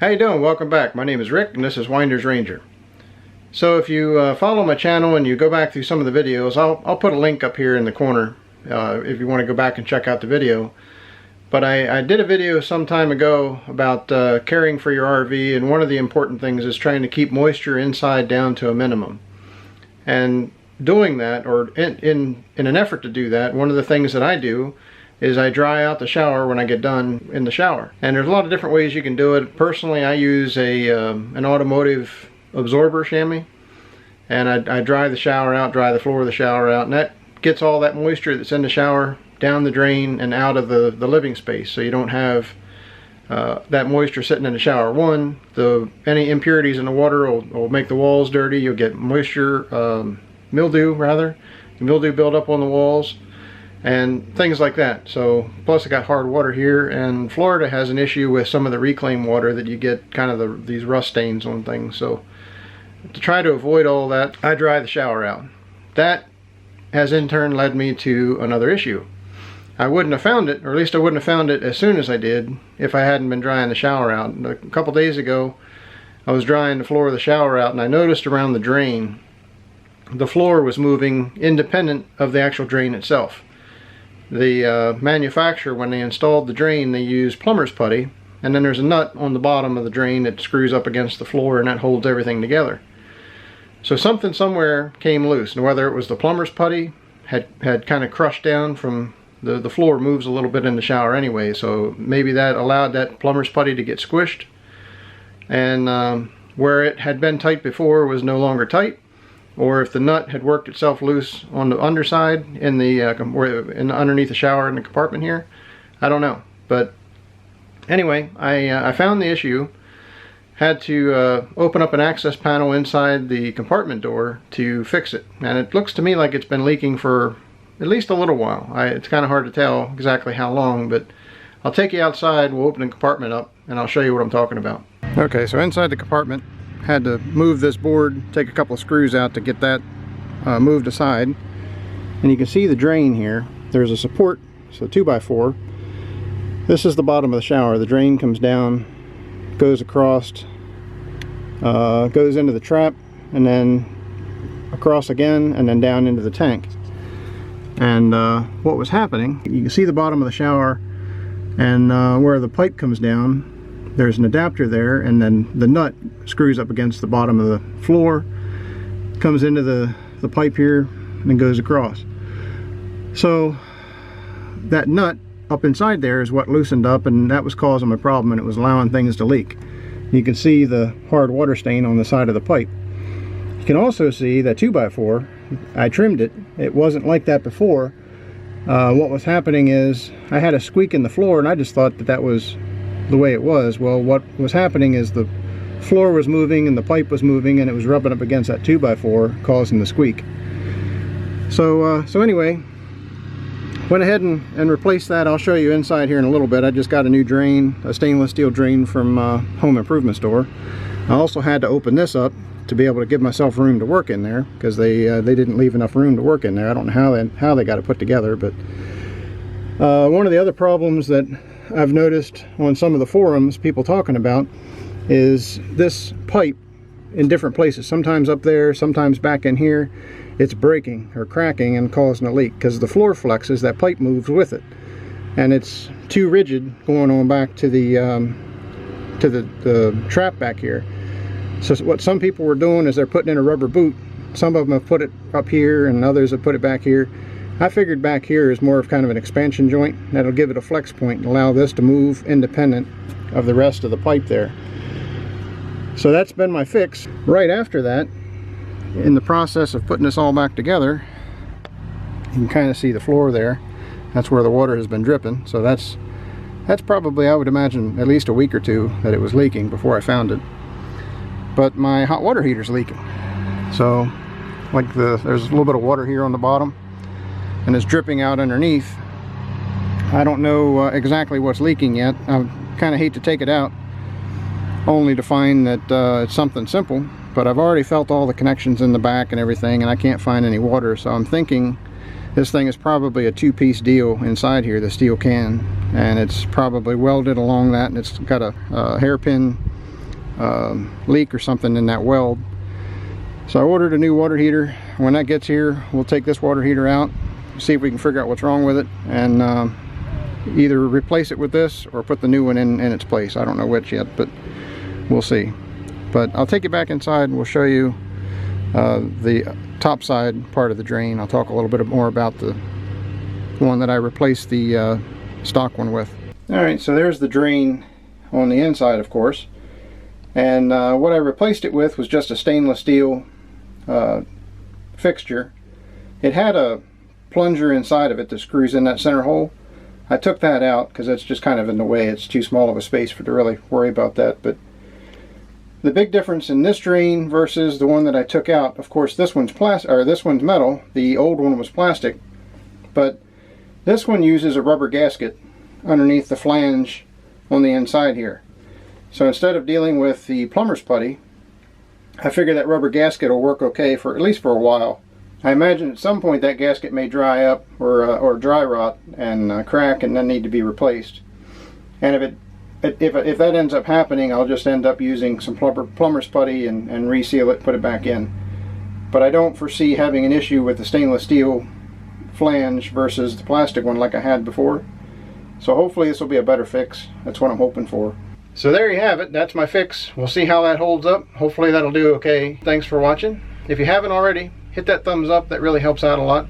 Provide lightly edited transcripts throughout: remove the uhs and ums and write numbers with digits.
How you doing? Welcome back. My name is Rick and this is Winder's Ranger. So if you follow my channel and you go back through some of the videos, I'll put a link up here in the corner if you want to go back and check out the video. But I did a video some time ago about caring for your RV, and one of the important things is trying to keep moisture inside down to a minimum. And doing that, or in an effort to do that, one of the things that I do is I dry out the shower when I get done in the shower. And there's a lot of different ways you can do it. Personally, I use an automotive absorber chamois, and I dry the shower out, dry the floor of the shower out, and that gets all that moisture that's in the shower down the drain and out of the living space, so you don't have that moisture sitting in the shower. One, any impurities in the water will make the walls dirty. You'll get mildew build up on the walls and things like that. So plus I got hard water here, and Florida has an issue with some of the reclaimed water that you get kind of these rust stains on things. So to try to avoid all that, I dry the shower out. That has in turn led me to another issue. I wouldn't have found it, or at least I wouldn't have found it as soon as I did, if I hadn't been drying the shower out. And a couple days ago I was drying the floor of the shower out, and I noticed around the drain the floor was moving independent of the actual drain itself. The manufacturer, when they installed the drain, they used plumber's putty, and then there's a nut on the bottom of the drain that screws up against the floor, and that holds everything together. So something somewhere came loose, and whether it was the plumber's putty had kind of crushed down from the floor moves a little bit in the shower anyway, so maybe that allowed that plumber's putty to get squished, and where it had been tight before was no longer tight. Or if the nut had worked itself loose on the underside underneath the shower in the compartment here, I don't know. But anyway, I found the issue, had to open up an access panel inside the compartment door to fix it, and it looks to me like it's been leaking for at least a little while. It's kind of hard to tell exactly how long, but I'll take you outside, we'll open the compartment up, and I'll show you what I'm talking about. Okay, so inside the compartment, had to move this board, take a couple of screws out to get that moved aside, and you can see the drain here. There's a support, so 2x4. This is the bottom of the shower. The drain comes down, goes across, goes into the trap, and then across again, and then down into the tank. And what was happening, you can see the bottom of the shower, and where the pipe comes down, there's an adapter there, and then the nut screws up against the bottom of the floor, comes into the pipe here, and goes across. So that nut up inside there is what loosened up, and that was causing a problem, and it was allowing things to leak. You can see the hard water stain on the side of the pipe. You can also see that 2x4, I trimmed it. It wasn't like that before. What was happening is I had a squeak in the floor, and I just thought that was the way it was. Well, what was happening is the floor was moving and the pipe was moving, and it was rubbing up against that 2x4, causing the squeak. So anyway, went ahead and replaced that. I'll show you inside here in a little bit. I just got a new drain, a stainless steel drain from Home Improvement store. I also had to open this up to be able to give myself room to work in there, because they didn't leave enough room to work in there. I don't know how they got it put together, but one of the other problems that I've noticed on some of the forums, people talking about, is this pipe in different places. Sometimes up there, sometimes back in here, it's breaking or cracking and causing a leak, because the floor flexes, that pipe moves with it, and it's too rigid going on back to the trap back here. So what some people were doing is they're putting in a rubber boot. Some of them have put it up here, and others have put it back here. I figured back here is more of kind of an expansion joint that'll give it a flex point and allow this to move independent of the rest of the pipe there. So that's been my fix. Right after that, in the process of putting this all back together, you can kind of see the floor there. That's where the water has been dripping. So that's probably, I would imagine, at least a week or two that it was leaking before I found it. But my hot water heater's leaking. So like there's a little bit of water here on the bottom, and it's dripping out underneath. I don't know exactly what's leaking yet. I kind of hate to take it out only to find that it's something simple, but I've already felt all the connections in the back and everything, and I can't find any water. So I'm thinking this thing is probably a two-piece deal inside here, the steel can, and it's probably welded along that, and it's got a hairpin leak or something in that weld. So I ordered a new water heater. When that gets here, we'll take this water heater out, see if we can figure out what's wrong with it, and either replace it with this or put the new one in its place. I don't know which yet, but we'll see. But I'll take you back inside and we'll show you the top side part of the drain. I'll talk a little bit more about the one that I replaced the stock one with. Alright, so there's the drain on the inside, of course. And what I replaced it with was just a stainless steel fixture. It had a plunger inside of it that screws in that center hole. I took that out because that's just kind of in the way. It's too small of a space for to really worry about that. But the big difference in this drain versus the one that I took out, of course, this one's plastic, or this one's metal. The old one was plastic, but this one uses a rubber gasket underneath the flange on the inside here. So instead of dealing with the plumber's putty, I figure that rubber gasket will work okay for at least for a while. I imagine at some point that gasket may dry up or dry rot and crack and then need to be replaced. And if that ends up happening, I'll just end up using some plumber's putty and reseal it, put it back in. But I don't foresee having an issue with the stainless steel flange versus the plastic one like I had before. So hopefully this will be a better fix. That's what I'm hoping for. So there you have it. That's my fix. We'll see how that holds up. Hopefully that'll do okay. Thanks for watching. If you haven't already, hit that thumbs up. That really helps out a lot.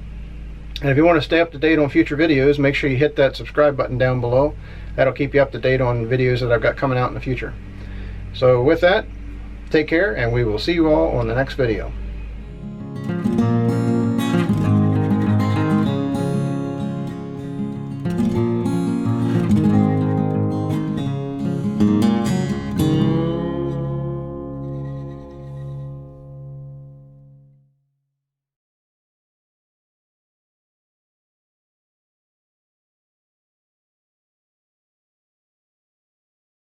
And if you want to stay up to date on future videos, make sure you hit that subscribe button down below. That'll keep you up to date on videos that I've got coming out in the future. So with that, take care, and we will see you all on the next video.